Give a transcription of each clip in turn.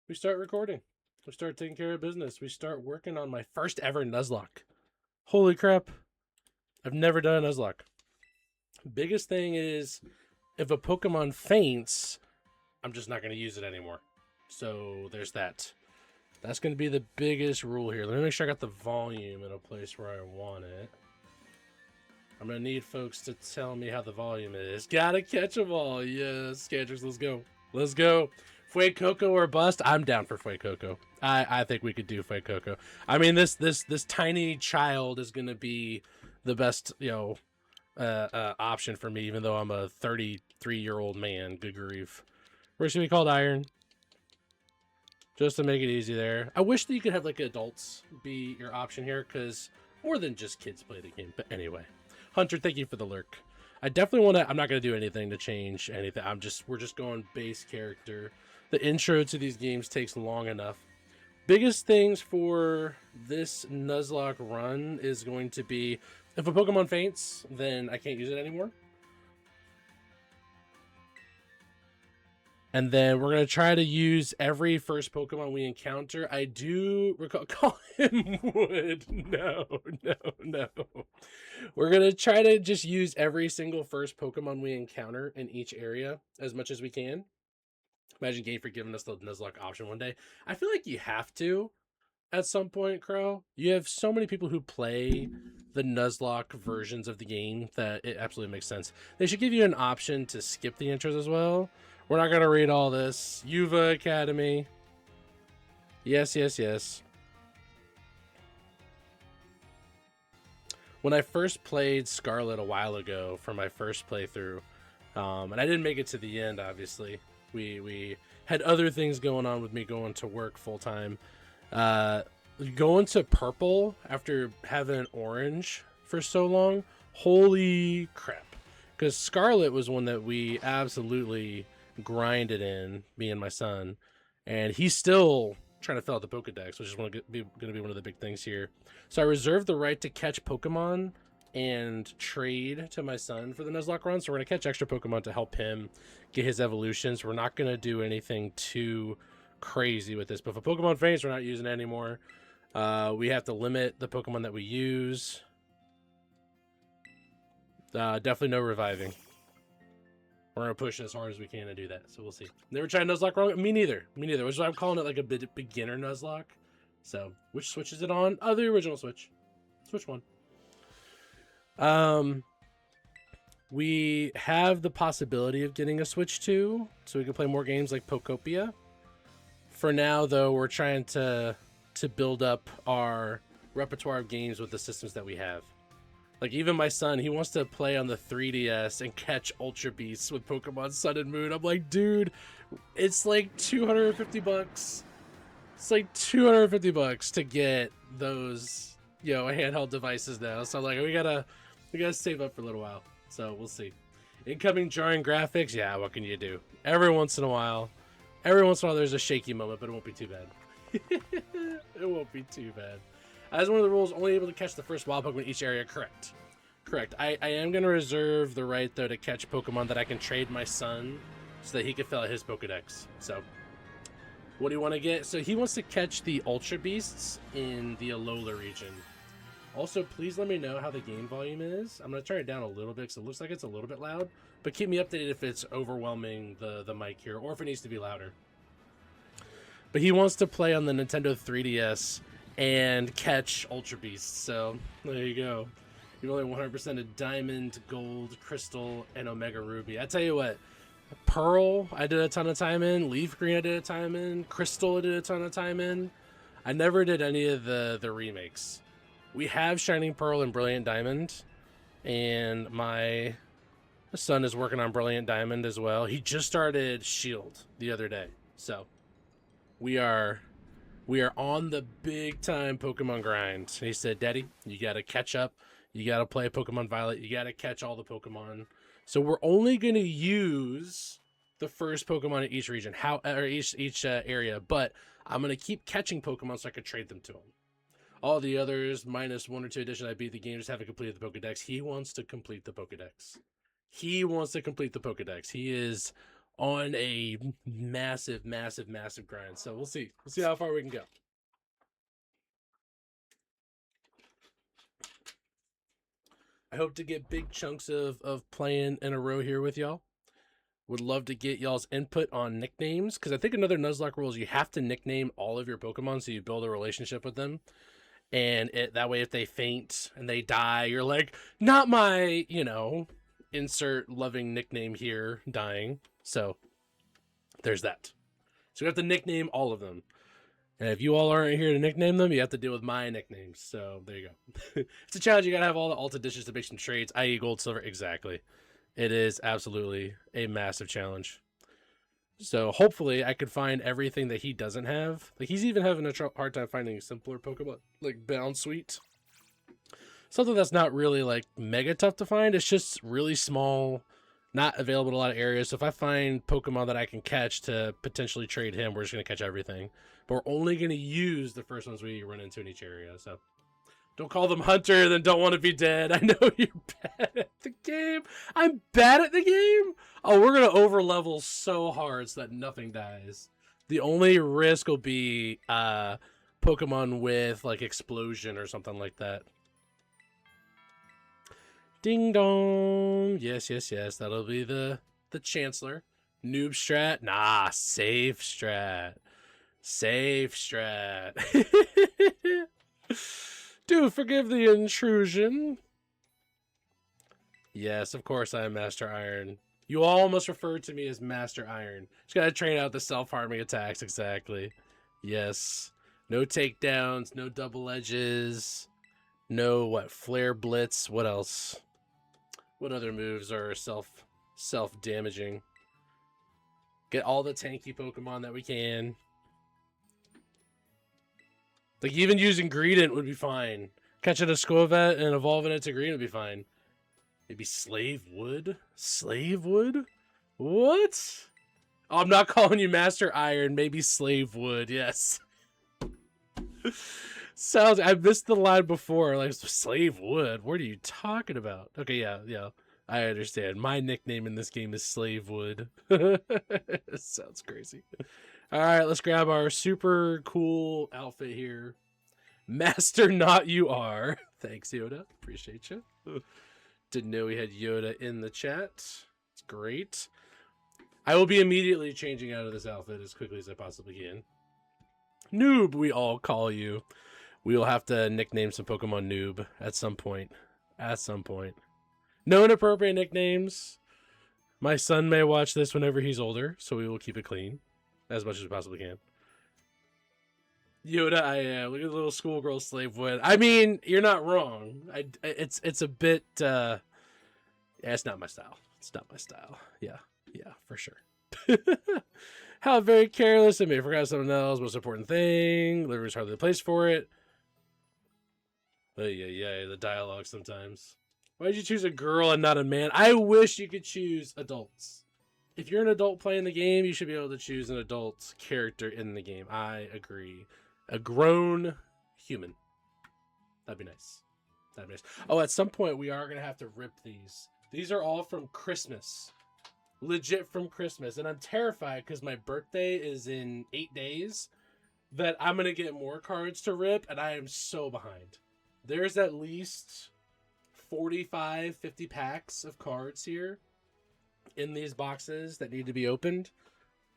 we start recording. We start taking care of business. We start working on my first ever Nuzlocke. Holy crap. I've never done a Nuzlocke. Biggest thing is if a Pokemon faints, I'm just not going to use it anymore. So there's that. That's going to be the biggest rule here. Let me make sure I got the volume in a place where I want it. I'm going to need folks to tell me how the volume is. Gotta catch them all. Yes, Skadrix, let's go. Let's go. Fuecoco or bust? I'm down for Fuecoco. I think we could do Fuecoco. I mean, this tiny child is going to be the best, option for me, even though I'm a 33-year-old man. Good grief. We're going to be called Iron. Just to make it easy there. I wish that you could have, like, adults be your option here, because more than just kids play the game. But anyway. Hunter, thank you for the lurk. I definitely want to... I'm not going to do anything to change anything. We're just going base character. The intro to these games takes long enough. Biggest things for this Nuzlocke run is going to be... If a Pokemon faints, then I can't use it anymore. And then we're going to try to use every first Pokemon we encounter. I do recall... Call him Wood. No. We're going to try to just use every single first Pokemon we encounter in each area as much as we can. Imagine Game for giving us the Nuzlocke option one day. I feel like you have to at some point, Crow. You have so many people who play the Nuzlocke versions of the game that it absolutely makes sense. They should give you an option to skip the intros as well. We're not going to read all this. Yuva Academy. Yes. When I first played Scarlet a while ago for my first playthrough, and I didn't make it to the end, obviously. We had other things going on with me going to work full-time. Going to purple after having orange for so long, holy crap. Because Scarlet was one that we absolutely grinded in, me and my son, and he's still trying to fill out the Pokedex, which is going to be one of the big things here. So I reserved the right to catch Pokemon and trade to my son for the Nuzlocke run, so we're going to catch extra Pokemon to help him get his evolutions. We're not going to do anything too crazy with this, but if a Pokemon faints, we're not using it anymore. We have to limit the Pokemon that we use. Definitely no reviving. We're going to push as hard as we can to do that, so we'll see. Never tried Nuzlocke wrong? Me neither, which is why I'm calling it like a beginner Nuzlocke. So, which Switch is it on? Oh, the original Switch. Switch 1. We have the possibility of getting a Switch 2, so we can play more games like Pokopia. For now, though, we're trying to build up our repertoire of games with the systems that we have. Like, even my son, he wants to play on the 3DS and catch Ultra Beasts with Pokemon Sun and Moon. I'm like, dude, it's like $250. It's like $250 to get those, handheld devices now. So I'm like, we gotta save up for a little while. So we'll see. Incoming jarring graphics, yeah, what can you do? Every once in a while there's a shaky moment, but it won't be too bad. It won't be too bad. As one of the rules, only able to catch the first wild Pokemon in each area. Correct. I am going to reserve the right, though, to catch Pokemon that I can trade my son so that he can fill out his Pokedex. So, what do you want to get? So, he wants to catch the Ultra Beasts in the Alola region. Also, please let me know how the game volume is. I'm going to turn it down a little bit because it looks like it's a little bit loud. But keep me updated if it's overwhelming the mic here or if it needs to be louder. But he wants to play on the Nintendo 3DS and catch Ultra Beasts. So, there you go. You've only 100% of Diamond, Gold, Crystal, and Omega Ruby. I tell you what, Pearl, I did a ton of time in. Leaf Green, I did a time in. Crystal, I did a ton of time in. I never did any of the remakes. We have Shining Pearl and Brilliant Diamond, and my son is working on Brilliant Diamond as well. He just started Shield the other day, so we are on the big time Pokemon grind. He said, "Daddy, you gotta catch up. You gotta play Pokemon Violet. You gotta catch all the Pokemon." So we're only gonna use the first Pokemon in each region, each area, but I'm gonna keep catching Pokemon so I could trade them to him. All the others, minus 1 or 2 additions, I beat the game, just haven't completed the Pokedex. He wants to complete the Pokedex. He is on a massive grind. So we'll see how far we can go. I hope to get big chunks of playing in a row here with y'all. Would love to get y'all's input on nicknames, because I think another Nuzlocke rule is you have to nickname all of your Pokemon so you build a relationship with them. And that way, if they faint and they die, you're like, not my, insert loving nickname here dying. So there's that. So we have to nickname all of them. And if you all aren't here to nickname them, you have to deal with my nicknames. So there you go. It's a challenge. You got to have all the Alta dishes to make some trades, i.e. gold, silver. Exactly. It is absolutely a massive challenge. So hopefully I could find everything that he doesn't have. Like, he's even having a hard time finding simpler Pokemon, like Bound Sweet. Something that's not really, like, mega tough to find. It's just really small, not available in a lot of areas. So if I find Pokemon that I can catch to potentially trade him, we're just going to catch everything. But we're only going to use the first ones we run into in each area, so... Don't call them Hunter, then don't want to be dead. I know you're bad at the game. I'm bad at the game? Oh, we're going to over-level so hard so that nothing dies. The only risk will be Pokemon with, like, Explosion or something like that. Ding dong. Yes. That'll be the Chancellor. Noob strat? Nah, safe strat. Safe strat. Do forgive the intrusion. Yes, of course I am Master Iron. You all must refer to me as Master Iron. Just gotta train out the self-harming attacks, exactly. Yes. No takedowns, no double edges, no, flare blitz, what else? What other moves are self-damaging? Get all the tanky Pokemon that we can. Like, even using Greedent would be fine. Catching a Squovet and evolving it to green would be fine. Maybe Slave Wood? Slave Wood? What? Oh, I'm not calling you Master Iron. Maybe Slave Wood, yes. Sounds... I missed the line before. Like, Slave Wood? What are you talking about? Okay, yeah. I understand. My nickname in this game is Slave Wood. Sounds crazy. All right, let's grab our super cool outfit here. Master Not You Are. Thanks, Yoda. Appreciate you. Didn't know we had Yoda in the chat. It's great. I will be immediately changing out of this outfit as quickly as I possibly can. Noob, we all call you. We will have to nickname some Pokemon Noob at some point. No inappropriate nicknames. My son may watch this whenever he's older, so we will keep it clean. As much as we possibly can. Yoda, I am. Look at the little schoolgirl Slave Wood. I mean, you're not wrong. It's a bit... yeah, it's not my style. It's not my style. Yeah, for sure. How very careless of me. I forgot something else. Most important thing. Liver's hardly the place for it. But yeah, the dialogue sometimes. Why did you choose a girl and not a man? I wish you could choose adults. If you're an adult playing the game, you should be able to choose an adult character in the game. I agree. A grown human. That'd be nice. Oh, at some point, we are going to have to rip these. These are all from Christmas. Legit from Christmas. And I'm terrified because my birthday is in 8 days that I'm going to get more cards to rip, and I am so behind. There's at least 45, 50 packs of cards here in these boxes that need to be opened,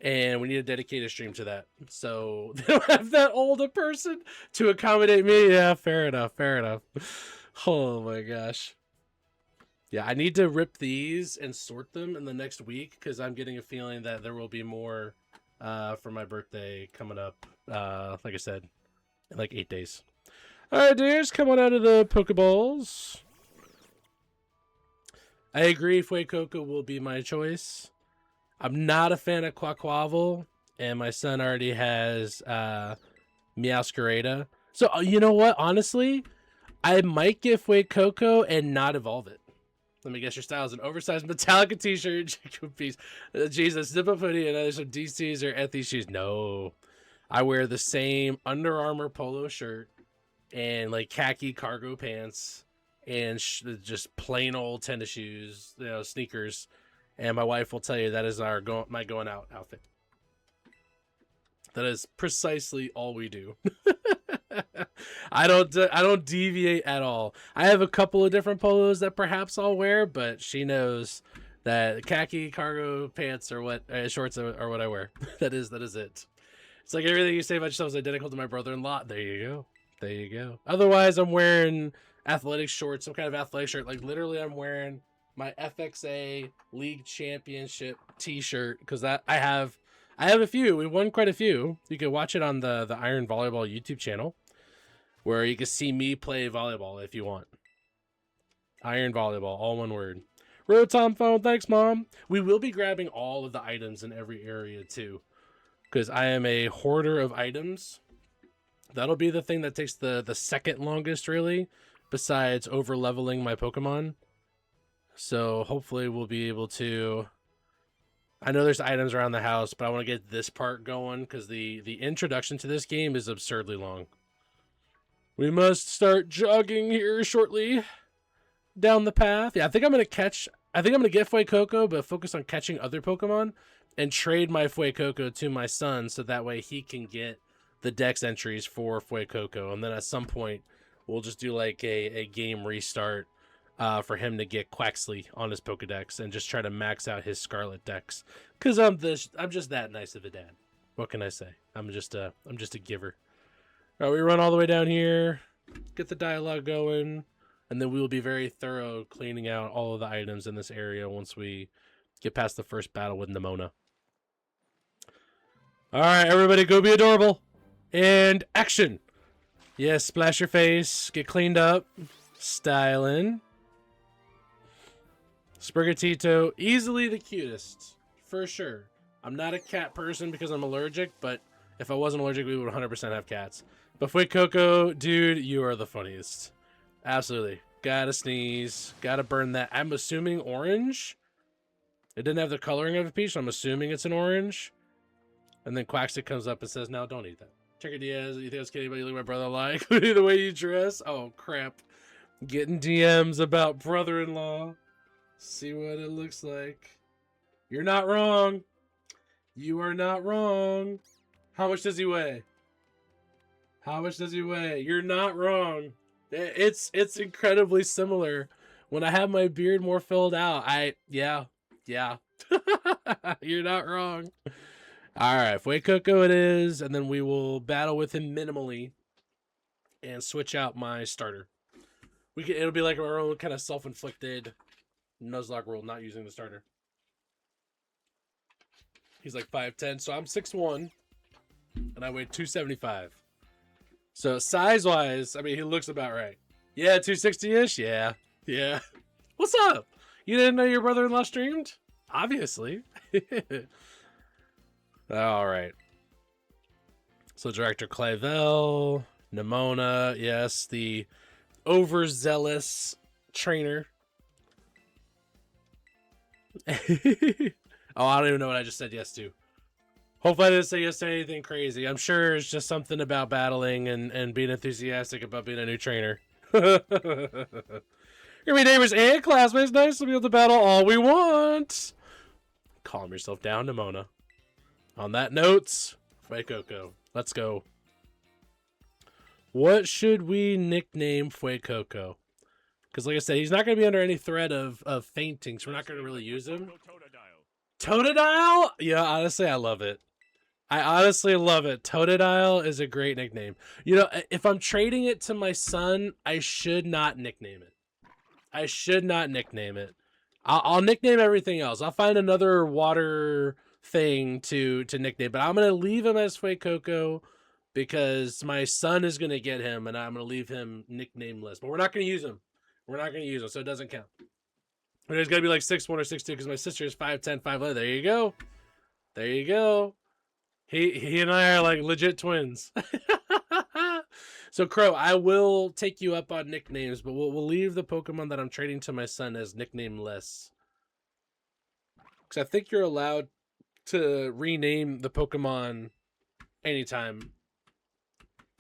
and we need to dedicate a stream to that. So they don't have that older person to accommodate me. Yeah, fair enough. Oh my gosh. Yeah, I need to rip these and sort them in the next week because I'm getting a feeling that there will be more for my birthday coming up. Like I said, in like 8 days. All right, dears, come on out of the Pokeballs. I agree, Fuecoco will be my choice. I'm not a fan of Quaquaval, and my son already has Meowscarada. So, you know what? Honestly, I might get Fuecoco and not evolve it. Let me guess your style is an oversized Metallica t-shirt, Jacob piece. Jesus, zip up hoodie, and either some DCs or Ethy shoes. No. I wear the same Under Armour polo shirt and like khaki cargo pants and just plain old tennis shoes, sneakers, And my wife will tell you that is my going out outfit. That is precisely all we do. I don't deviate at all. I have a couple of different polos that perhaps I'll wear, but she knows that khaki cargo pants or what shorts are what I wear. that is it. It's like everything you say about yourself is identical to my brother-in-law. There you go. There you go. Otherwise, I'm wearing athletic shorts, some kind of athletic shirt. Like literally, I'm wearing my FXA League Championship T-shirt because I have a few. We won quite a few. You can watch it on the Iron Volleyball YouTube channel, where you can see me play volleyball if you want. Iron Volleyball, all one word. Rotom phone, thanks, Mom. We will be grabbing all of the items in every area too, because I am a hoarder of items. That'll be the thing that takes the second longest, really, besides over leveling my Pokemon. So hopefully we'll be able to. I know there's items around the house, but I want to get this part going because the introduction to this game is absurdly long. We must start jogging here shortly down the path. Yeah, I think I'm gonna get Fuecoco, but focus on catching other Pokemon and trade my Fuecoco to my son so that way he can get the Dex entries for Fuecoco, and then at some point we'll just do like a game restart for him to get Quaxley on his Pokedex and just try to max out his Scarlet Dex. Cause I'm just that nice of a dad. What can I say? I'm just a giver. All right, we run all the way down here, get the dialogue going, and then we will be very thorough cleaning out all of the items in this area once we get past the first battle with Nemona. All right, everybody, go be adorable. And action. Yes, splash your face, get cleaned up, styling. Sprigatito, easily the cutest, for sure. I'm not a cat person because I'm allergic, but if I wasn't allergic, we would 100% have cats. But Fuecoco, dude, you are the funniest. Absolutely. Gotta sneeze. Gotta burn that. I'm assuming orange. It didn't have the coloring of a peach, so I'm assuming it's an orange. And then Quaxley comes up and says, no, don't eat that. Checker Diaz, you think I was kidding about you? Look at my brother-in-law, including the way you dress. Oh, crap. Getting DMs about brother-in-law. See what it looks like. You're not wrong. You are not wrong. How much does he weigh? How much does he weigh? You're not wrong. It's incredibly similar. When I have my beard more filled out, yeah. You're not wrong. All right, Fuecoco it is, and then we will battle with him minimally and switch out my starter. It'll be like our own kind of self-inflicted Nuzlocke rule, not using the starter. He's like 5'10", so I'm 6'1", and I weigh 275. So size-wise, I mean, he looks about right. Yeah, 260-ish? Yeah. What's up? You didn't know your brother-in-law streamed? Obviously. All right. So Director Clavel, Nemona, yes, the overzealous trainer. Oh, I don't even know what I just said yes to. Hopefully I didn't say yes to anything crazy. I'm sure it's just something about battling and being enthusiastic about being a new trainer. You're my neighbors and classmates. Nice to be able to battle all we want. Calm yourself down, Nemona. On that note, Fuecoco, let's go. What should we nickname Fuecoco? Because like I said, he's not going to be under any threat of fainting, so we're not going to really use him. Totodile? Yeah, honestly, I love it. I honestly love it. Totodile is a great nickname. You know, if I'm trading it to my son, I should not nickname it. I'll nickname everything else. I'll find another water thing to nickname, but I'm going to leave him as Fuecoco because my son is going to get him, and I'm going to leave him nicknameless. But we're not going to use him. So it doesn't count. But he's got to be like 6'1" or 6'2" because my sister is 5'10", 5'11". There you go. He and I are like legit twins. So Crow, I will take you up on nicknames, but we'll leave the Pokemon that I'm trading to my son as nicknameless. Because I think you're allowed to rename the Pokemon anytime,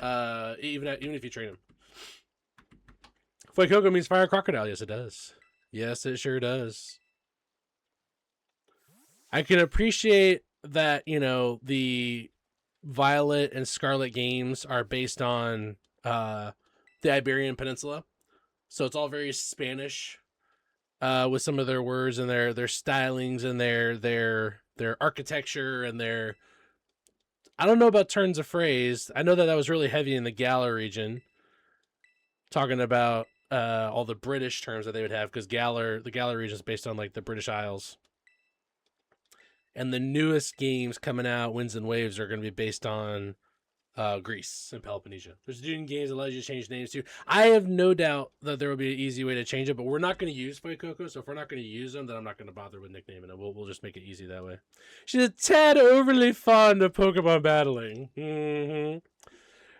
even if you train him. Fuecoco means fire crocodile. Yes, it does. Yes, it sure does. I can appreciate that, you know, the Violet and Scarlet games are based on the Iberian Peninsula. So it's all very Spanish with some of their words and their stylings and their architecture and their, I don't know about turns of phrase. I know that was really heavy in the Galar region, talking about all the British terms that they would have, because the Galar region is based on like the British Isles. And the newest games coming out, Winds and Waves, are going to be based on Greece and Peloponnesia. There's doing games that allows you to change names too. I have no doubt that there will be an easy way to change it, but we're not going to use Fuecoco, so if we're not going to use them, then I'm not going to bother with nicknaming it. We'll just make it easy that way. She's a tad overly fond of Pokemon battling. Mm-hmm.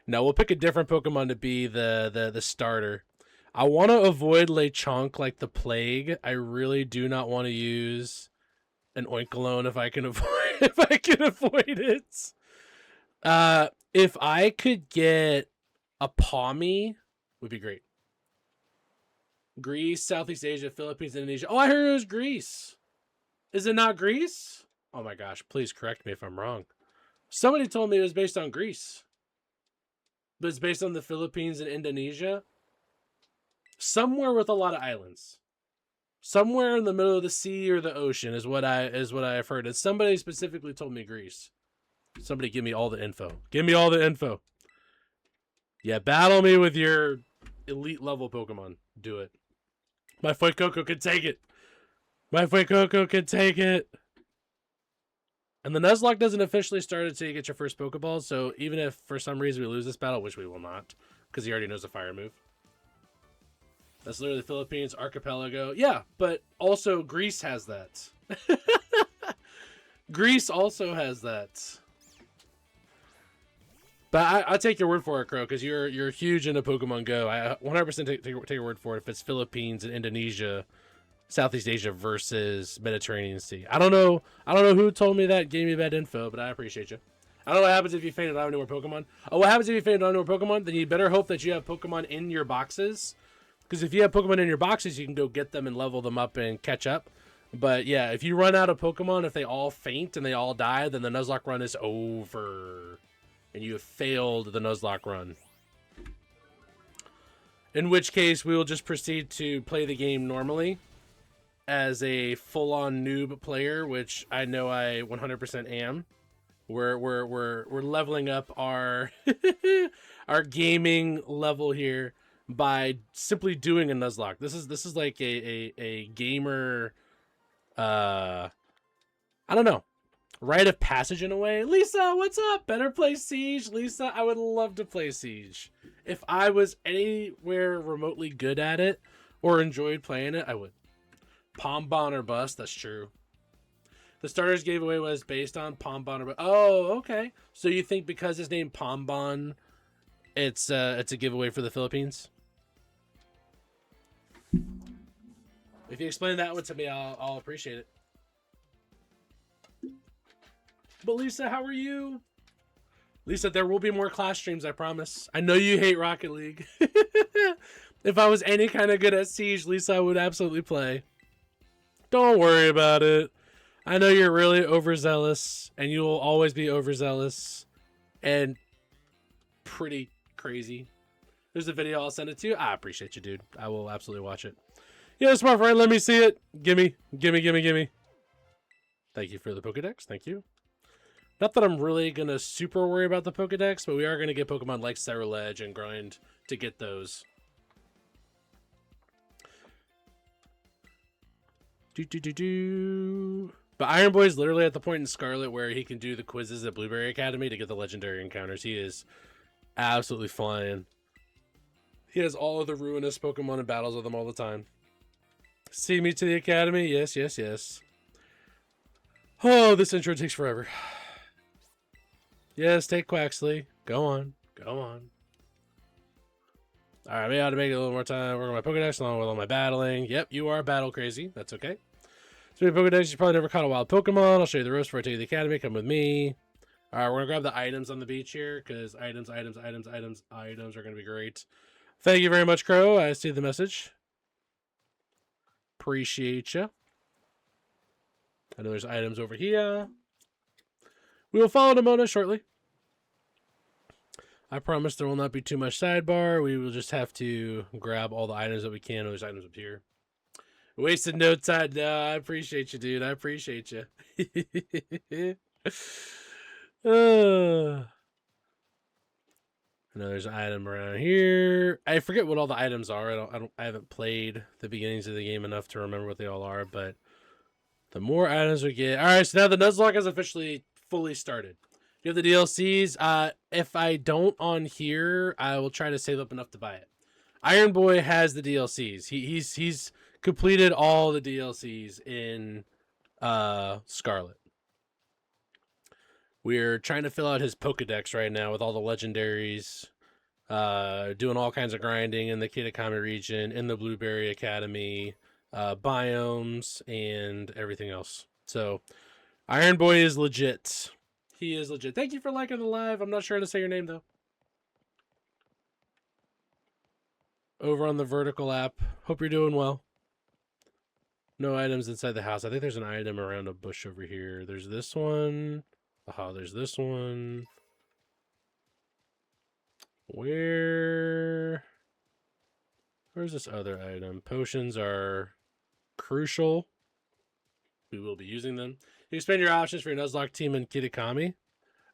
No, we'll pick a different Pokemon to be the starter. I want to avoid Lechonk like the plague. I really do not want to use an Oinkologne if I can avoid it. If I could get a Pawmi, would be great. Greece, Southeast Asia, Philippines, Indonesia. Oh, I heard it was Greece. Is it not Greece? Oh my gosh, please correct me if I'm wrong. Somebody told me it was based on Greece, but it's based on the Philippines and Indonesia. Somewhere with a lot of islands. Somewhere in the middle of the sea or the ocean is what I've heard. And somebody specifically told me Greece. Somebody give me all the info. Give me all the info. Yeah, battle me with your elite level Pokemon. Do it. My Fuecoco can take it. My Fuecoco can take it. And the Nuzlocke doesn't officially start until you get your first Pokeball, so even if for some reason we lose this battle, which we will not, because he already knows the fire move. That's literally the Philippines archipelago. Yeah, but also Greece has that. Greece also has that. But I take your word for it, Crow, because you're huge into Pokemon Go. I 100% take your word for it if it's Philippines and Indonesia, Southeast Asia versus Mediterranean Sea. I don't know who told me that, gave me bad info, but I appreciate you. I don't know what happens if you fainted on any more Pokemon. Oh, what happens if you fainted on any more Pokemon? Then you better hope that you have Pokemon in your boxes. Because if you have Pokemon in your boxes, you can go get them and level them up and catch up. But yeah, if you run out of Pokemon, if they all faint and they all die, then the Nuzlocke run is over. And you have failed the Nuzlocke run. In which case, we will just proceed to play the game normally as a full-on noob player, which I know I 100% am. We're leveling up our our gaming level here by simply doing a Nuzlocke. This is like a gamer I don't know, rite of passage in a way. Lisa, what's up? Better play Siege. Lisa, I would love to play Siege. If I was anywhere remotely good at it or enjoyed playing it, I would. Pombon or bust, that's true. The starters giveaway was based on Pombon or bust. Oh, okay. So you think because it's named Pombon, it's a giveaway for the Philippines? If you explain that one to me, I'll appreciate it. But Lisa, how are you? Lisa, there will be more class streams, I promise. I know you hate Rocket League. If I was any kind of good at Siege, Lisa, I would absolutely play. Don't worry about it. I know you're really overzealous, and you will always be overzealous and pretty crazy. There's a video, I'll send it to you. I appreciate you, dude. I will absolutely watch it. Yeah, smart friend, let me see it. Gimme. Thank you for the Pokedex. Thank you. Not that I'm really going to super worry about the Pokedex, but we are going to get Pokemon like Ceruledge and grind to get those. But Iron Boy's literally at the point in Scarlet where he can do the quizzes at Blueberry Academy to get the legendary encounters. He is absolutely flying. He has all of the ruinous Pokemon and battles with them all the time. See me to the Academy? Yes. Oh, this intro takes forever. Yes, take Quaxley. Go on. Alright, maybe I ought to make it a little more time. Work on my Pokedex along with all my battling. Yep, you are battle crazy. That's okay. So Pokedex, you probably never caught a wild Pokemon. I'll show you the ropes before I take you to the Academy. Come with me. Alright, we're going to grab the items on the beach here, because items are going to be great. Thank you very much, Crow. I see the message. Appreciate you. I know there's items over here. We will follow Nimona shortly. I promise there will not be too much sidebar. We will just have to grab all the items that we can. There's items up here. Wasted no time. No, I appreciate you, dude. I appreciate you. I know there's an item around here. I forget what all the items are. I haven't played the beginnings of the game enough to remember what they all are, but the more items we get. All right, so now the Nuzlocke has officially fully started. You have the DLCs. If I don't on here, I will try to save up enough to buy it. Iron Boy has the DLCs. He's completed all the DLCs in Scarlet. We're trying to fill out his Pokedex right now with all the legendaries, doing all kinds of grinding in the Kitakami region, in the Blueberry Academy, biomes, and everything else. So, Iron Boy is legit. He is legit. Thank you for liking the live. I'm not sure how to say your name, though. Over on the Vertical app. Hope you're doing well. No items inside the house. I think there's an item around a bush over here. There's this one. Aha, there's this one. Where's this other item? Potions are crucial. We will be using them. You expand your options for your Nuzlocke team in Kitakami.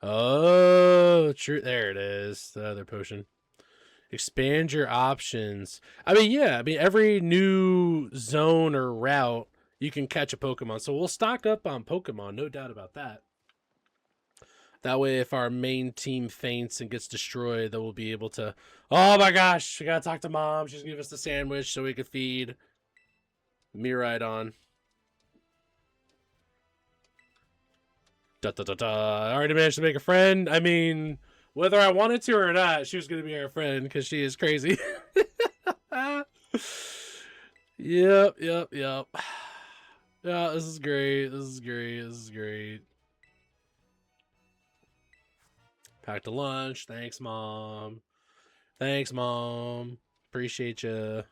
Oh, true. There it is. The other potion. Expand your options. I mean, yeah. I mean, every new zone or route, you can catch a Pokemon. So we'll stock up on Pokemon. No doubt about that. That way, if our main team faints and gets destroyed, then we'll be able to... Oh my gosh, we gotta talk to Mom. She's gonna give us the sandwich so we can feed Miraidon. I already managed to make a friend. I mean, whether I wanted to or not, she was gonna be our friend because she is crazy. Yep. Yeah, this is great. This is great. Packed a lunch. Thanks, Mom. Appreciate you.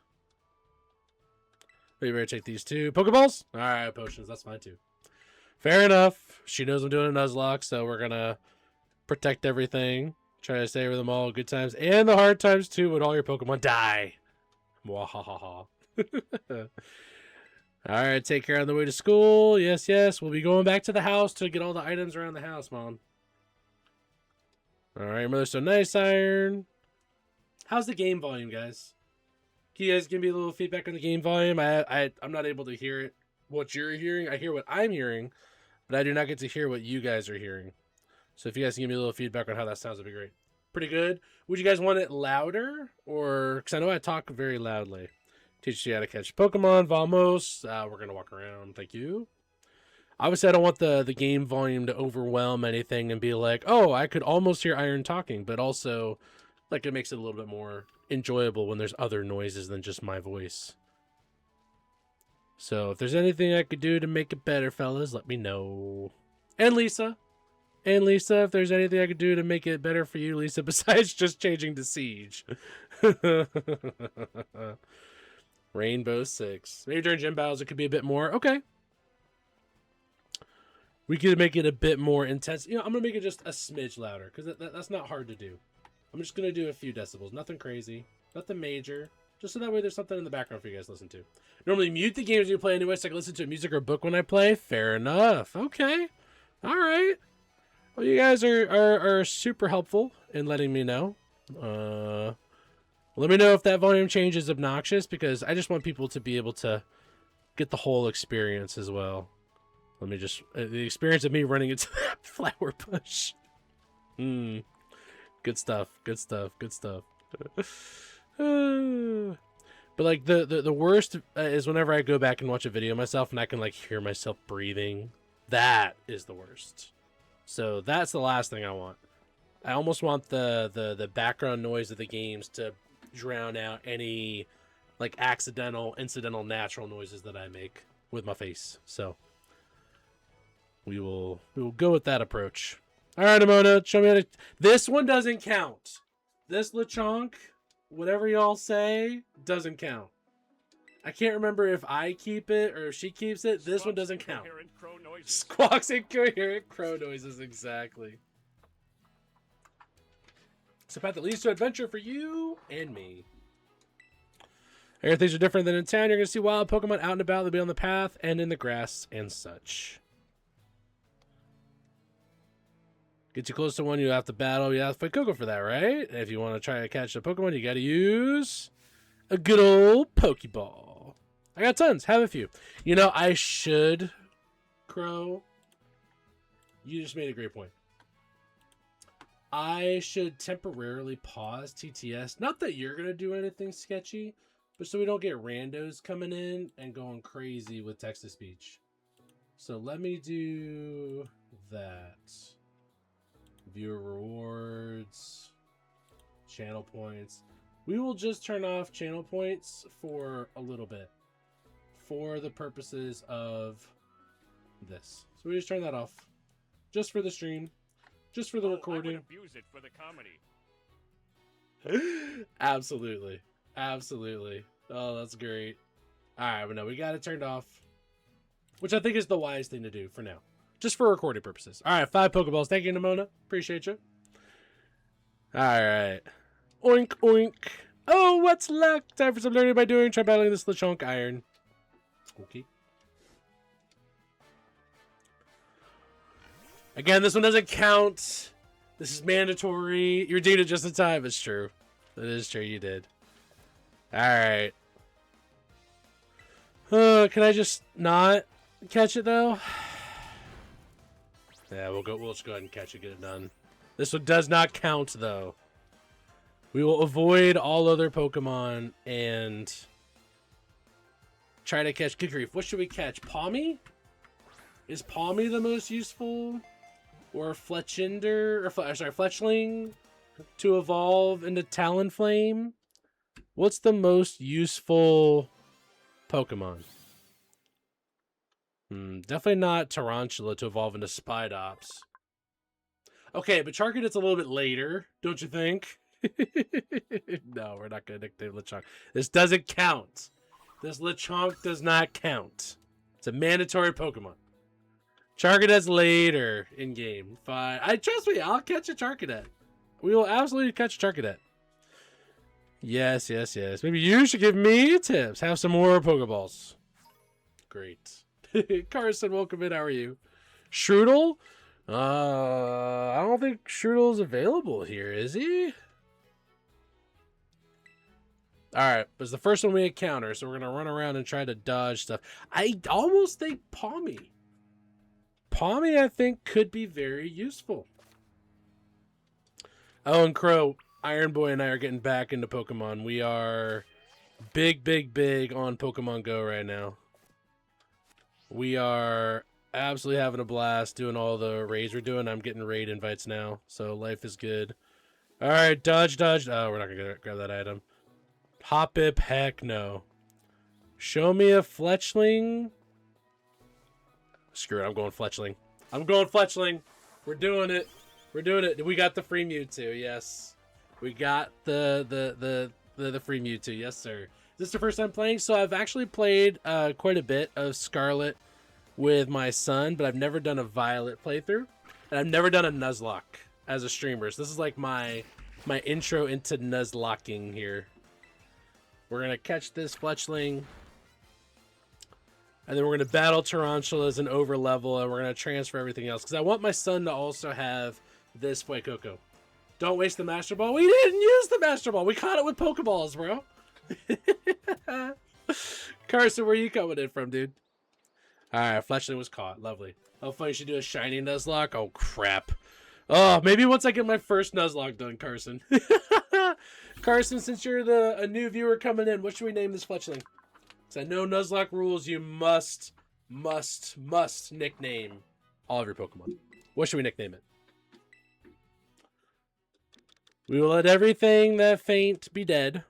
Maybe better take these two. Pokeballs? Alright, potions. That's fine, too. Fair enough. She knows I'm doing a Nuzlocke, so we're gonna protect everything. Try to savor them all. Good times. And the hard times, too, when all your Pokemon die. Mwahaha. Alright, take care on the way to school. Yes. We'll be going back to the house to get all the items around the house, Mom. Alright, Mother So Nice Iron. How's the game volume, guys? Can you guys give me a little feedback on the game volume? I'm not able to hear it. What you're hearing, I hear what I'm hearing, but I do not get to hear what you guys are hearing. So if you guys can give me a little feedback on how that sounds, that'd be great. Pretty good. Would you guys want it louder? Or, because I know I talk very loudly. Teach you how to catch Pokemon, Vamos. We're going to walk around. Thank you. Obviously, I don't want the game volume to overwhelm anything and be like, oh, I could almost hear Iron talking, but also, like, it makes it a little bit more enjoyable when there's other noises than just my voice. So, if there's anything I could do to make it better, fellas, let me know. And Lisa. If there's anything I could do to make it better for you, Lisa, besides just changing to Siege. Rainbow 6. Maybe during gym battles it could be a bit more. Okay. We could make it a bit more intense. You know, I'm going to make it just a smidge louder, because that's not hard to do. I'm just going to do a few decibels. Nothing crazy. Nothing major. Just so that way there's something in the background for you guys to listen to. Normally mute the games you play anyway, so I can listen to music or book when I play. Fair enough. Okay. All right. Well, you guys are super helpful in letting me know. Let me know if that volume change is obnoxious, because I just want people to be able to get the whole experience as well. Let me just... the experience of me running into that flower bush. Good stuff. But, like, the worst is whenever I go back and watch a video of myself and I can, like, hear myself breathing. That is the worst. So that's the last thing I want. I almost want the background noise of the games to drown out any, like, accidental, incidental, natural noises that I make with my face. So... We will go with that approach. All right, Amona, show me how to... This one doesn't count. This Lechonk, whatever y'all say, doesn't count. I can't remember if I keep it or if she keeps it. This one doesn't count. noises. Squawks incoherent crow noises, exactly. It's a path that leads to adventure for you and me. Here, things are different than in town. You're going to see wild Pokemon out and about. They'll be on the path and in the grass and such. Get you close to one, you have to battle. You have to fight Coco for that, right? And if you want to try to catch a Pokemon, you got to use a good old Pokeball. I got tons. Have a few. You know, I should, Crow. You just made a great point. I should temporarily pause TTS. Not that you're going to do anything sketchy, but so we don't get randos coming in and going crazy with text-to-speech. So let me do that. Viewer rewards. Channel points. We will just turn off channel points for a little bit. For the purposes of this. So we just turn that off. Just for the stream. Just for the recording. I would abuse it for the comedy. Absolutely. Absolutely. Oh, that's great. Alright, but no, we got it turned off. Which I think is the wise thing to do for now. Just for recording purposes. Alright, 5 Pokeballs. Thank you, Nimona. Appreciate you. Alright. Oink, oink. Oh, what's luck? Time for some learning by doing. Try battling this Lechonk Iron. Okay. Again, this one doesn't count. This is mandatory. You redeemed it just in time. It's true. That is true. You did. Alright. Can I just not catch it, though? Yeah, we'll just go ahead and catch it, get it done. This one does not count, though. We will avoid all other Pokemon and try to catch. Good grief. What should we catch? Palmy? Is Palmy the most useful? Or Fletchinder? Or sorry, Fletchling to evolve into Talonflame? What's the most useful Pokemon? Definitely not Tarantula to evolve into Spidops. Okay, but Charcadet's a little bit later, don't you think? No, we're not going to nickname Lechonk. This doesn't count. This Lechonk does not count. It's a mandatory Pokemon. Charcadet's later in game. Fine. Trust me, I'll catch a Charcadet. We will absolutely catch a Charcadet. Yes, yes, yes. Maybe you should give me tips. Have some more Pokeballs. Great. Carson, welcome in. How are you? Strudel? I don't think Strudel's available here, is he? Alright, it's the first one we encounter, so we're going to run around and try to dodge stuff. I almost think Palmy. Palmy, I think, could be very useful. Oh, and Crow, Iron Boy and I are getting back into Pokemon. We are big, big, big on Pokemon Go right now. We are absolutely having a blast doing all the raids we're doing. I'm getting raid invites now, so life is good. All right, dodge, dodge. Oh, we're not going to grab that item. Hoppip, heck no. Show me a Fletchling. Screw it, I'm going Fletchling. I'm going Fletchling. We're doing it. We're doing it. We got the free Mewtwo, yes. We got the free Mewtwo, yes, sir. This is the first time playing, so I've actually played quite a bit of Scarlet with my son, but I've never done a Violet playthrough, and I've never done a Nuzlocke as a streamer. So this is like my intro into Nuzlocking here. We're gonna catch this Fletchling, and then we're gonna battle Tarantulas and over level, and we're gonna transfer everything else because I want my son to also have this Fuecoco. Don't waste the Master Ball. We didn't use the Master Ball. We caught it with Pokeballs, bro. Carson, where are you coming in from, dude? Alright, Fletchling was caught. Lovely. How funny you should do a shiny Nuzlocke? Oh, crap. Oh, maybe once I get my first Nuzlocke done, Carson. Carson, since you're a new viewer coming in, what should we name this Fletchling? Because I know Nuzlocke rules, you must nickname all of your Pokemon. What should we nickname it? We will let everything that faint be dead.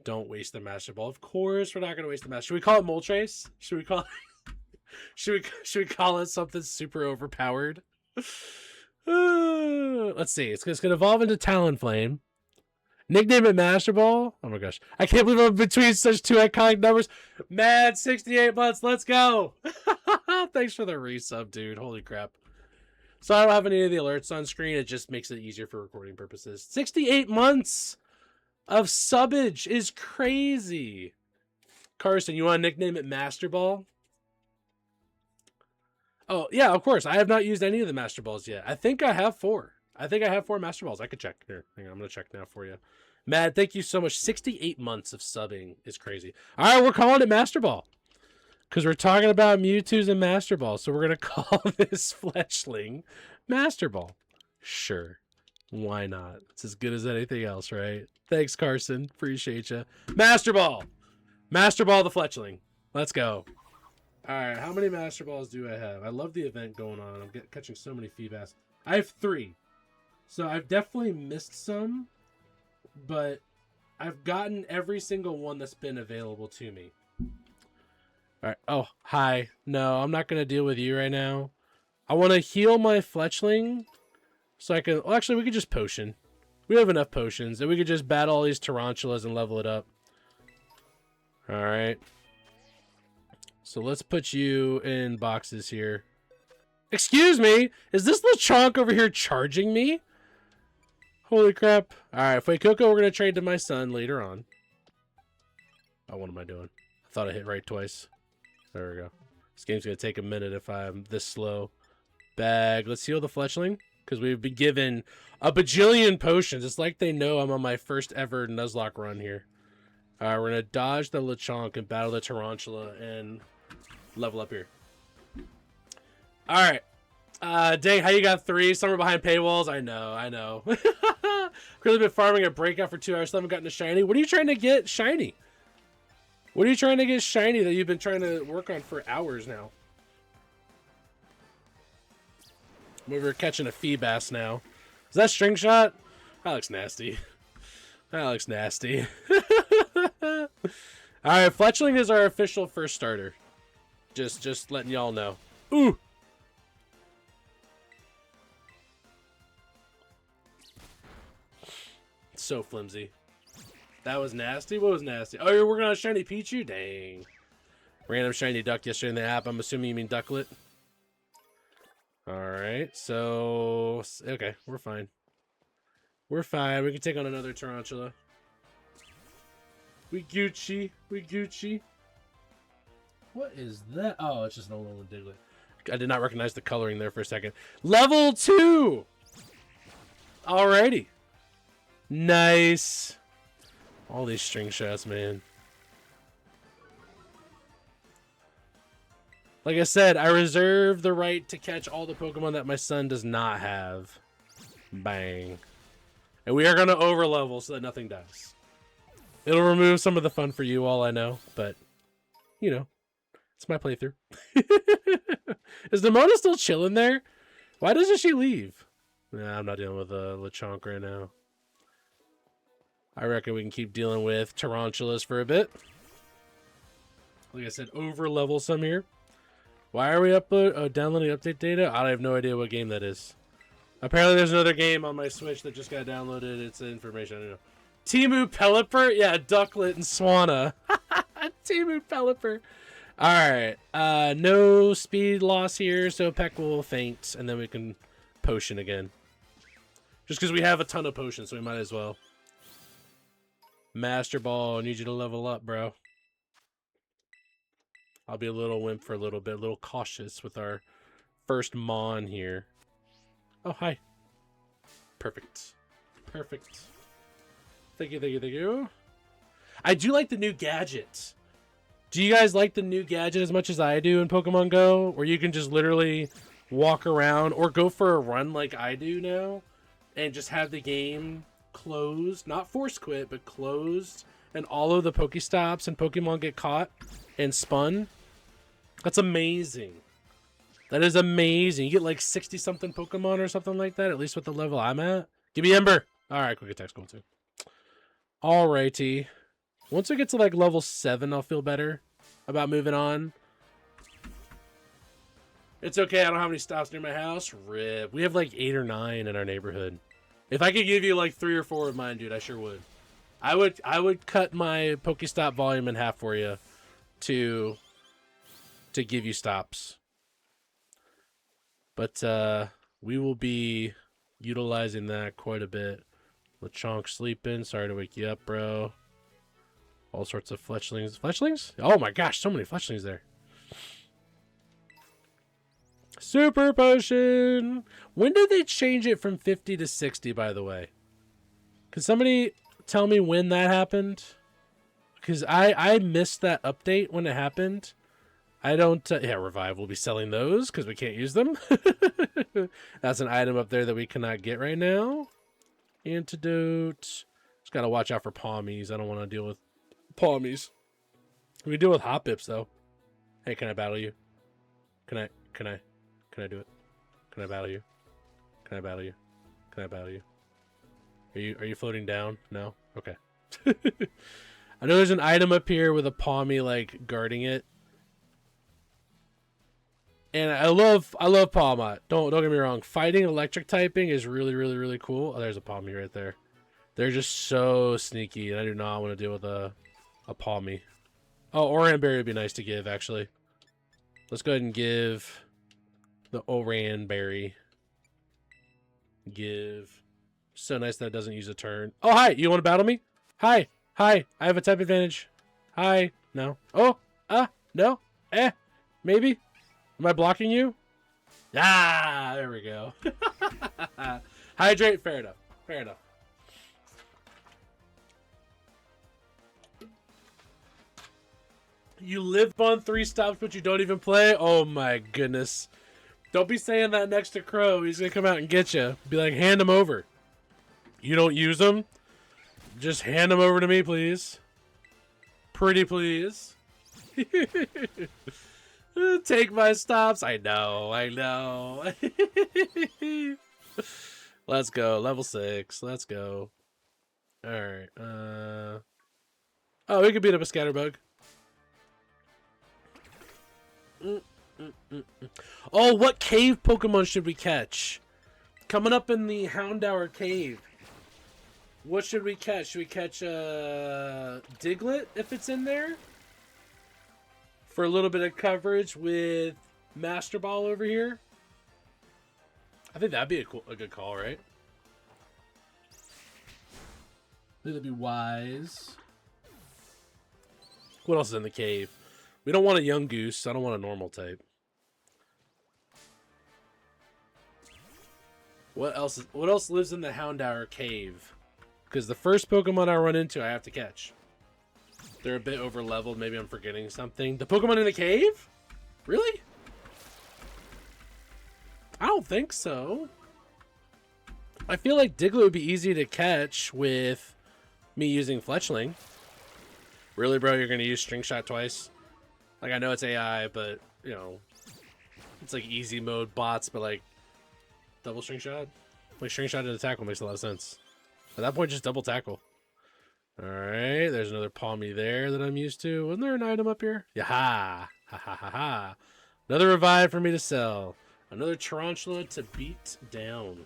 Don't waste the Master Ball. Of course, we're not going to waste the Master. Should we call it Moltres? Should we call it? should we call it something super overpowered? Let's see. It's going to evolve into Talonflame, Nickname it Master Ball. Oh my gosh. I can't believe I'm between such two iconic numbers. Mad 68 months. Let's go. Thanks for the resub, dude. Holy crap. So I don't have any of the alerts on screen. It just makes it easier for recording purposes. 68 months of subbage is crazy. Carson, you want to nickname it Master Ball? Oh, yeah, of course. I have not used any of the Master Balls yet. I think I have 4. I think I have 4 Master Balls. I could check. Here, hang on, I'm going to check now for you. Matt, thank you so much. 68 months of subbing is crazy. All right, we're calling it Master Ball. Because we're talking about Mewtwo's and Master Ball. So we're going to call this Fletchling Master Ball. Sure. Why not? It's as good as anything else, right? Thanks, Carson. Appreciate you. Master Ball. Master Ball the Fletchling. Let's go. All right, how many Master Balls do I have? I love the event going on. I'm catching so many feedbacks. I have 3. So I've definitely missed some, but I've gotten every single one that's been available to me. All right. Oh, hi. No, I'm not going to deal with you right now. I want to heal my Fletchling so I can... Well, actually, we could just potion. We have enough potions, and we could just battle all these tarantulas and level it up. All right. So let's put you in boxes here. Excuse me? Is this Lechonk over here charging me? Holy crap. Alright, Fuecoco, we're going to trade to my son later on. Oh, what am I doing? I thought I hit right twice. There we go. This game's going to take a minute if I'm this slow. Bag. Let's heal the Fletchling. Because we've been given a bajillion potions. It's like they know I'm on my first ever Nuzlocke run here. Alright, we're going to dodge the Lechonk and battle the Tarantula and level up here. Alright. Dang, how you got 3? Somewhere behind paywalls? I know. Really been farming a breakout for 2 hours. Still haven't gotten a shiny. What are you trying to get shiny? What are you trying to get shiny that you've been trying to work on for hours now? We're catching a Feebas now. Is that string shot? That looks nasty. That looks nasty. Alright, Fletchling is our official first starter. Just letting y'all know. Ooh! So flimsy. That was nasty. What was nasty? Oh, you're working on a shiny Pichu? Dang. Random shiny duck yesterday in the app. I'm assuming you mean ducklet. Alright, so... Okay, we're fine. We're fine. We can take on another tarantula. We Gucci. We Gucci. What is that? Oh, it's just an old Diglett. I did not recognize the coloring there for a second. Level 2! Alrighty. Nice. All these string shots, man. Like I said, I reserve the right to catch all the Pokemon that my son does not have. Bang. And we are going to overlevel so that nothing dies. It'll remove some of the fun for you, all I know. But, you know, it's my playthrough. Is Demona still chilling there? Why doesn't she leave? Nah, I'm not dealing with Lechonk right now. I reckon we can keep dealing with tarantulas for a bit. Like I said, over-level some here. Why are we downloading update data? I have no idea what game that is. Apparently there's another game on my Switch that just got downloaded. It's information, I don't know. Timu Pelipper? Yeah, Ducklet and Swanna. Timu Pelipper. Alright. No speed loss here, so Peck will faint, and then we can potion again. Just because we have a ton of potions, so we might as well. Master Ball, I need you to level up, bro. I'll be a little wimp for a little bit, a little cautious with our first Mon here. Oh, hi. Perfect. Perfect. Thank you, thank you, thank you. I do like the new gadget. Do you guys like the new gadget as much as I do in Pokemon Go? Where you can just literally walk around or go for a run like I do now and just have the game closed, not force quit, but closed, and all of the Pokestops and Pokemon get caught and spun. That's amazing. That is amazing. You get like 60-something Pokemon or something like that, at least with the level I'm at. Give me Ember. All right, quick attack's cool too. Alrighty. Once we get to like level 7, I'll feel better about moving on. It's okay. I don't have any stops near my house. Rip. We have like 8 or 9 in our neighborhood. If I could give you like 3 or 4 of mine, dude, I sure would. I would cut my Pokestop volume in half for you to give you stops. But we will be utilizing that quite a bit. Lechonk sleeping. Sorry to wake you up, bro. All sorts of fletchlings. Fletchlings? Oh my gosh, so many fletchlings there. Super potion. When did they change it from 50 to 60, by the way? Can somebody tell me when that happened? Because I missed that update when it happened. I don't... yeah, Revive will be selling those because we can't use them. That's an item up there that we cannot get right now. Antidote. Just got to watch out for Palmies. I don't want to deal with Palmies. We can deal with Hot Pips, though. Hey, can I battle you? Can I do it? Can I battle you? Can I battle you? Can I battle you? Are you floating down? No? Okay. I know there's an item up here with a Palmy like guarding it. And I love Palmot. Don't get me wrong. Fighting electric typing is really cool. Oh, there's a Palmy right there. They're just so sneaky, and I do not want to deal with a Palmy. Oh, Oran Berry would be nice to give, actually. Let's go ahead and give the Oran Berry. Give. So nice that it doesn't use a turn. Oh, hi. You want to battle me? Hi. I have a type advantage. Hi. No. Oh. No. Maybe. Am I blocking you? Ah, there we go. Hydrate. Fair enough. You live on 3 stops, but you don't even play? Oh my goodness. Don't be saying that next to Crow. He's going to come out and get you. Be like, hand him over. You don't use them? Just hand them over to me, please. Pretty please. Take my stops. I know. Let's go. Level 6. Let's go. Alright. Oh, we can beat up a Scatterbug. Oh, what cave Pokemon should we catch? Coming up in the Houndour Cave. What should we catch? Should we catch Diglett if it's in there? For a little bit of coverage with Master Ball over here? I think that'd be a good call, right? I think that'd be wise. What else is in the cave? We don't want a young goose. I don't want a normal type. What else lives in the Houndour Cave? Because the first Pokemon I run into, I have to catch. They're a bit over leveled. Maybe I'm forgetting something. The Pokemon in the cave? Really? I don't think so. I feel like Diglett would be easy to catch with me using Fletchling. Really, bro? You're going to use String Shot twice? Like, I know it's AI, but, you know, it's like easy mode bots, but like double String Shot? Like, String Shot into tackle makes a lot of sense. At that point, just double tackle. Alright, there's another Palmy there that I'm used to. Wasn't there an item up here? Yaha! Ha ha ha ha. Another Revive for me to sell. Another Tarantula to beat down.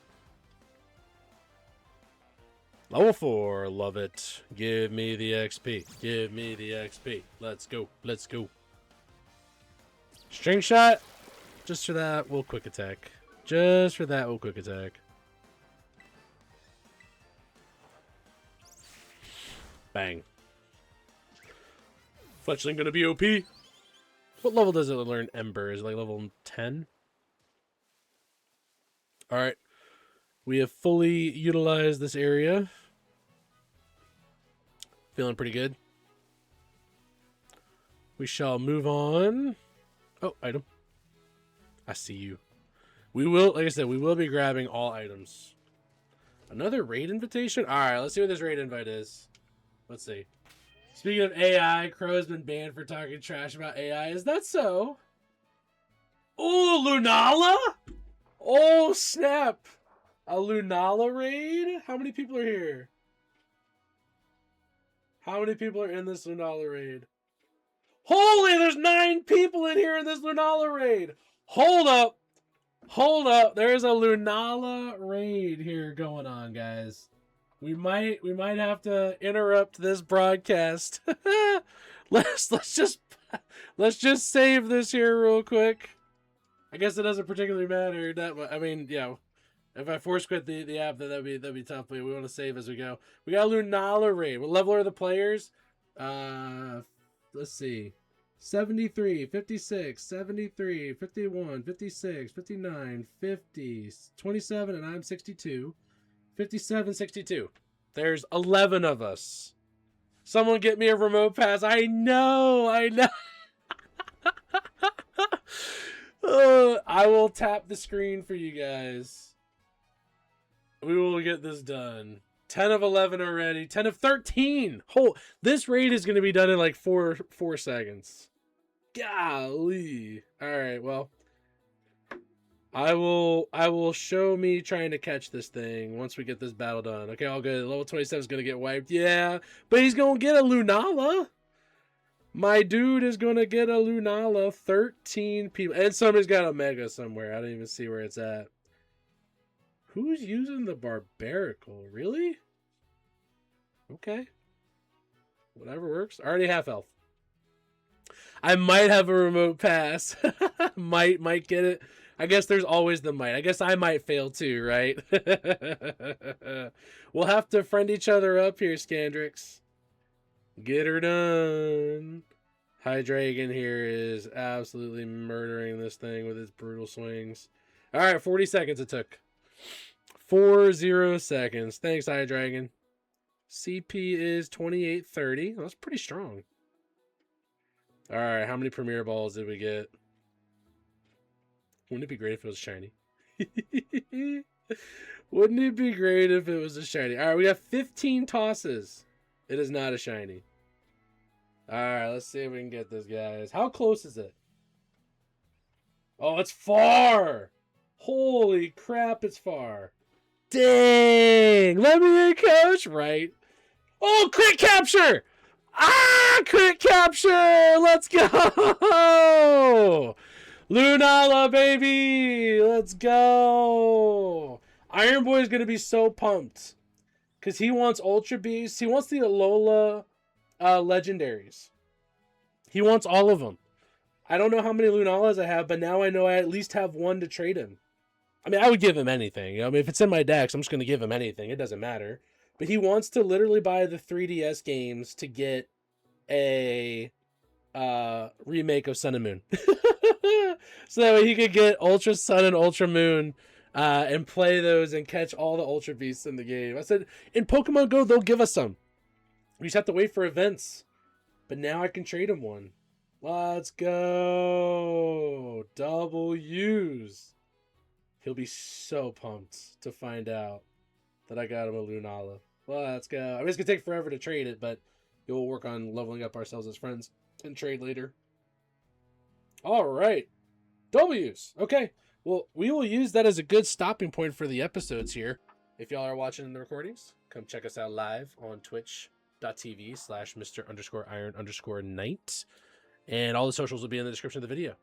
Level 4, love it. Give me the XP. Give me the XP. Let's go. Let's go. String Shot. Just for that, we'll quick attack. Just for that, we'll quick attack. Bang. Fletchling gonna be OP. What level does it learn Ember? Is it like level 10? Alright. We have fully utilized this area. Feeling pretty good. We shall move on. Oh, item. I see you. We will, like I said, we will be grabbing all items. Another raid invitation? Alright, let's see what this raid invite is. Let's see. Speaking of AI, Crow's been banned for talking trash about AI. Is that so? Oh, Lunala? Oh, snap. A Lunala raid? How many people are here? How many people are in this Lunala raid? Holy, there's 9 people in here in this Lunala raid. Hold up. Hold up. There's a Lunala raid here going on, guys. We might have to interrupt this broadcast. let's just save this here real quick. I guess it doesn't particularly matter that much. I mean, yeah. If I force quit the app, then that'd be tough. But we want to save as we go. We got Lunala raid. What level are the players? Let's see. 73, 56, 73, 51, 56, 59, 50, 27, and I'm 62. 57, 62. There's 11 of us. Someone get me a remote pass. I know. I will tap the screen for you guys. We will get this done. 10 of 11 already. 10 of 13. This raid is going to be done in like 4 seconds. Golly. All right, well. I will show me trying to catch this thing once we get this battle done. Okay, all good. Level 27 is going to get wiped. Yeah, but he's going to get a Lunala. My dude is going to get a Lunala. 13 people. And somebody's got a Mega somewhere. I don't even see where it's at. Who's using the Barbarical? Really? Okay. Whatever works. Already half health. I might have a remote pass. might get it. I guess there's always the might. I guess I might fail too, right? We'll have to friend each other up here, Scandrix. Get her done. Hydreigon here is absolutely murdering this thing with his brutal swings. All right, 40 seconds it took. 40 seconds. Thanks, Hydreigon. CP is 2830. That's pretty strong. All right, how many Premier Balls did we get? Wouldn't it be great if it was shiny? Wouldn't it be great if it was a shiny? All right, we have 15 tosses. It is not a shiny. All right, let's see if we can get this, guys. How close is it? Oh, it's far. Holy crap, it's far. Dang. Let me in, coach. Right. Oh, quick capture. Ah, quick capture. Let's go. Lunala, baby. Let's go. Iron Boy is going to be so pumped. Because he wants Ultra Beast. He wants the Alola legendaries. He wants all of them. I don't know how many Lunalas I have, but now I know I at least have one to trade him. I mean, I would give him anything. I mean, if it's in my decks, I'm just going to give him anything. It doesn't matter. But he wants to literally buy the 3DS games to get a remake of Sun and Moon. So that way he could get Ultra Sun and Ultra Moon and play those and catch all the Ultra Beasts in the game. I said, in Pokemon Go, they'll give us some. We just have to wait for events. But now I can trade him one. Let's go. W's. He'll be so pumped to find out that I got him a Lunala. Let's go. I mean, it's going to take forever to trade it, but we'll work on leveling up ourselves as friends and trade later. All right. W's. Okay. Well, we will use that as a good stopping point for the episodes here. If y'all are watching the recordings, come check us out live on twitch.tv/Mr_Iron_Knight. And all the socials will be in the description of the video.